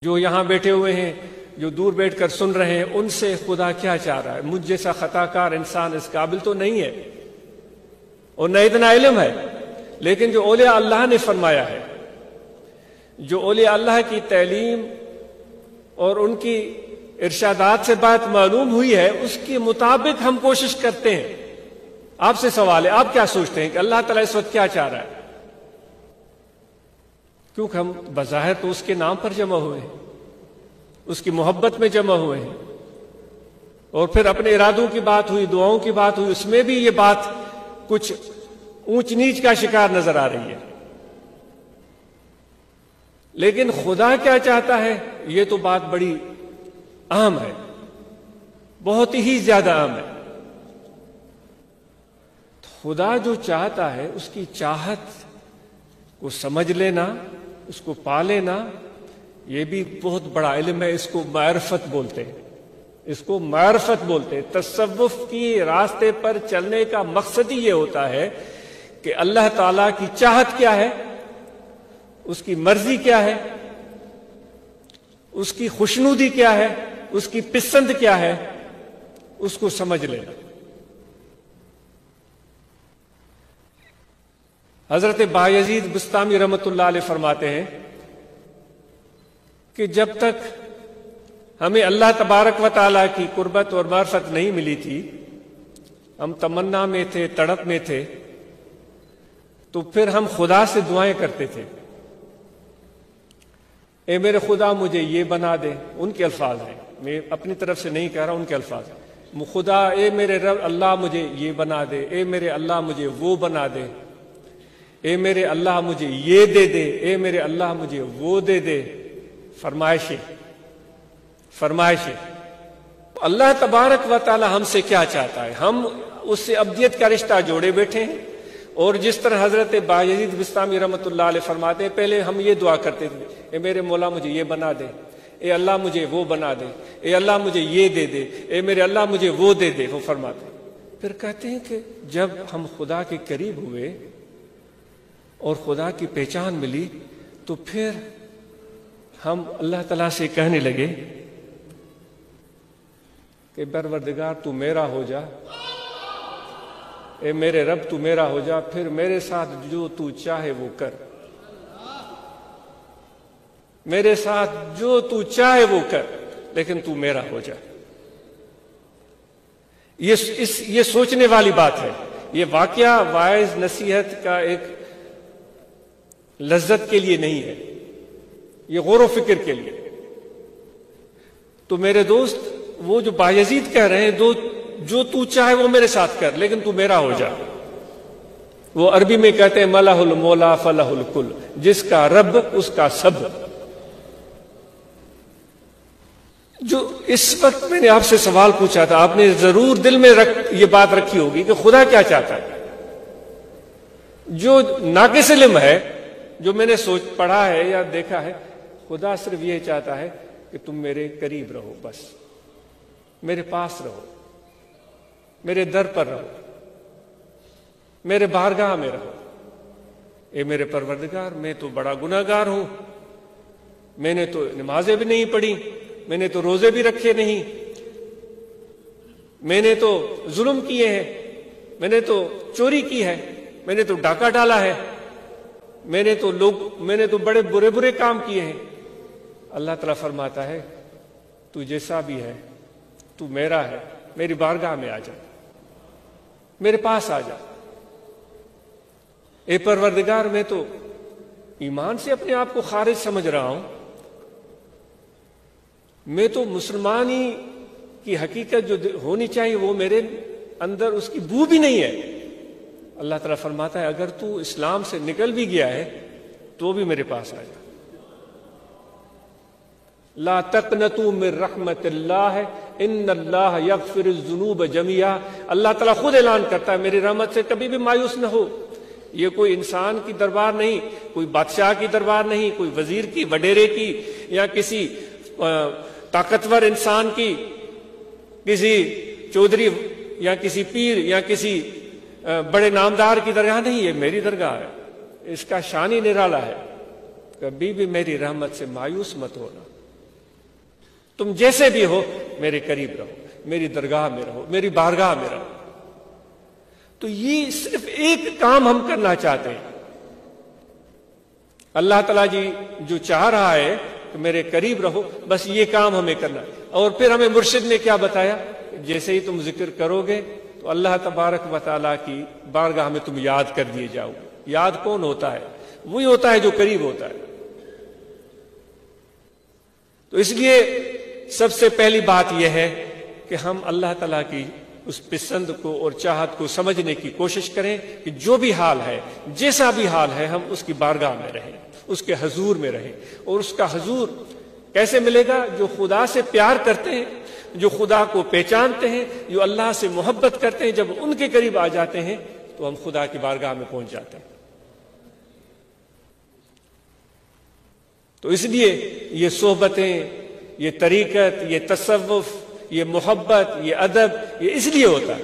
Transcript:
جو یہاں بیٹھے ہوئے ہیں، جو دور بیٹھ کر سن رہے ہیں، ان سے خدا کیا چاہ رہا ہے؟ مجھ جیسا خطا کار انسان اس قابل تو نہیں ہے اور نہ اتنا علم ہے، لیکن جو اولیاء اللہ نے فرمایا ہے، جو اولیاء اللہ کی تعلیم اور ان کی ارشادات سے بات معلوم ہوئی ہے، اس کے مطابق ہم کوشش کرتے ہیں۔ آپ سے سوال ہے، آپ کیا سوچتے ہیں کہ اللہ تعالیٰ اس وقت کیا چاہ رہا ہے؟ کیونکہ ہم بظاہر تو اس کے نام پر جمع ہوئے ہیں، اس کی محبت میں جمع ہوئے ہیں، اور پھر اپنے ارادوں کی بات ہوئی، دعاؤں کی بات ہوئی، اس میں بھی یہ بات کچھ اونچ نیچ کا شکار نظر آ رہی ہے۔ لیکن خدا کیا چاہتا ہے، یہ تو بات بڑی اہم ہے، بہت ہی زیادہ اہم ہے۔ خدا جو چاہتا ہے، اس کی چاہت کو سمجھ لینا، اس کو پا لینا، یہ بھی بہت بڑا علم ہے۔ اس کو معرفت بولتے ہیں، اس کو معرفت بولتے ہیں۔ تصوف کی راستے پر چلنے کا مقصد ہی یہ ہوتا ہے کہ اللہ تعالیٰ کی چاہت کیا ہے، اس کی مرضی کیا ہے، اس کی خوشنودی کیا ہے، اس کی پسند کیا ہے، اس کو سمجھ لینا۔ حضرت بایزید بستامی رحمۃ اللہ علیہ فرماتے ہیں کہ جب تک ہمیں اللہ تبارک و تعالیٰ کی قربت اور معرفت نہیں ملی تھی، ہم تمنا میں تھے، تڑپ میں تھے، تو پھر ہم خدا سے دعائیں کرتے تھے، اے میرے خدا مجھے یہ بنا دے۔ ان کے الفاظ ہیں، میں اپنی طرف سے نہیں کہہ رہا، ان کے الفاظ ہیں۔ خدا اے میرے رب اللہ مجھے یہ بنا دے، اے میرے اللہ مجھے وہ بنا دے، اے میرے اللہ مجھے یہ دے دے، اے میرے اللہ مجھے وہ دے دے۔ فرمائشیں۔ اللہ تبارک و تعالی ہم سے کیا چاہتا ہے؟ ہم اس سے ابدیت کا رشتہ جوڑے بیٹھے ہیں، اور جس طرح حضرت بایزید بستامی رحمۃ اللہ علیہ فرماتے ہیں، پہلے ہم یہ دعا کرتے تھے، اے میرے مولا مجھے یہ بنا دے، اے اللہ مجھے وہ بنا دے، اے اللہ مجھے یہ دے دے، اے میرے اللہ مجھے وہ دے دے۔ وہ فرماتے ہیں، پھر کہتے ہیں کہ جب ہم خدا کے قریب ہوئے اور خدا کی پہچان ملی، تو پھر ہم اللہ تعالیٰ سے کہنے لگے کہ پروردگار تو میرا ہو جا، اے میرے رب تو میرا ہو جا، پھر میرے ساتھ جو تو چاہے وہ کر، میرے ساتھ جو تو چاہے وہ کر، لیکن تو میرا ہو جا۔ یہ سوچنے والی بات ہے۔ یہ واقعہ واعظ نصیحت کا ایک لذت کے لیے نہیں ہے، یہ غور و فکر کے لیے۔ تو میرے دوست، وہ جو بایزید کہہ رہے ہیں، جو تو چاہے وہ میرے ساتھ کر، لیکن تو میرا ہو جا، وہ عربی میں کہتے ہیں ملہ المولا فلہ الکل، جس کا رب اس کا سب۔ جو اس وقت میں نے آپ سے سوال پوچھا تھا، آپ نے ضرور دل میں یہ بات رکھی ہوگی کہ خدا کیا چاہتا ہے۔ جو ناقص علم ہے، جو میں نے پڑھا ہے یا دیکھا ہے، خدا صرف یہ چاہتا ہے کہ تم میرے قریب رہو، بس میرے پاس رہو، میرے در پر رہو، میرے بارگاہ میں رہو۔ اے میرے پروردگار، میں تو بڑا گناہگار ہوں، میں نے تو نمازیں بھی نہیں پڑھی، میں نے تو روزے بھی رکھے نہیں، میں نے تو ظلم کیے ہیں، میں نے تو چوری کی ہے، میں نے تو ڈاکہ ڈالا ہے، میں نے تو بڑے برے برے کام کیے ہیں۔ اللہ تعالیٰ فرماتا ہے تو جیسا بھی ہے، تو میرا ہے، میری بارگاہ میں آ جا، میرے پاس آ جا۔ اے پروردگار، میں تو ایمان سے اپنے آپ کو خارج سمجھ رہا ہوں، میں تو مسلمانی کی حقیقت جو ہونی چاہیے وہ میرے اندر اس کی بو بھی نہیں ہے۔ اللہ تعالیٰ فرماتا ہے اگر تو اسلام سے نکل بھی گیا ہے تو بھی میرے پاس آ جا۔ لا تقنطوا من رحمت اللہ ان اللہ یغفر الذنوب جميعا۔ اللہ تعالیٰ خود اعلان کرتا ہے میری رحمت سے کبھی بھی مایوس نہ ہو۔ یہ کوئی انسان کی دربار نہیں، کوئی بادشاہ کی دربار نہیں، کوئی وزیر کی، وڈیرے کی، یا کسی طاقتور انسان کی، کسی چودھری یا کسی پیر یا کسی بڑے نامدار کی درگاہ نہیں، یہ میری درگاہ ہے، اس کا شان ہی نرالا ہے۔ کبھی بھی میری رحمت سے مایوس مت ہونا۔ تم جیسے بھی ہو میرے قریب رہو، میری درگاہ میں رہو، میری بارگاہ میں رہو۔ تو یہ صرف ایک کام ہم کرنا چاہتے ہیں۔ اللہ تعالیٰ جی جو چاہ رہا ہے کہ میرے قریب رہو، بس یہ کام ہمیں کرنا ہے۔ اور پھر ہمیں مرشد نے کیا بتایا؟ جیسے ہی تم ذکر کرو گے تو اللہ تبارک و تعالیٰ کی بارگاہ میں تم یاد کر دیے جاؤ گے۔ یاد کون ہوتا ہے؟ وہی ہوتا ہے جو قریب ہوتا ہے۔ تو اس لیے سب سے پہلی بات یہ ہے کہ ہم اللہ تعالیٰ کی اس پسند کو اور چاہت کو سمجھنے کی کوشش کریں کہ جو بھی حال ہے، جیسا بھی حال ہے، ہم اس کی بارگاہ میں رہیں، اس کے حضور میں رہیں۔ اور اس کا حضور کیسے ملے گا؟ جو خدا سے پیار کرتے ہیں، جو خدا کو پہچانتے ہیں، جو اللہ سے محبت کرتے ہیں، جب ان کے قریب آ جاتے ہیں تو ہم خدا کی بارگاہ میں پہنچ جاتے ہیں۔ تو اس لیے یہ صحبتیں، یہ طریقت، یہ تصوف، یہ محبت، یہ ادب، یہ اس لیے ہوتا ہے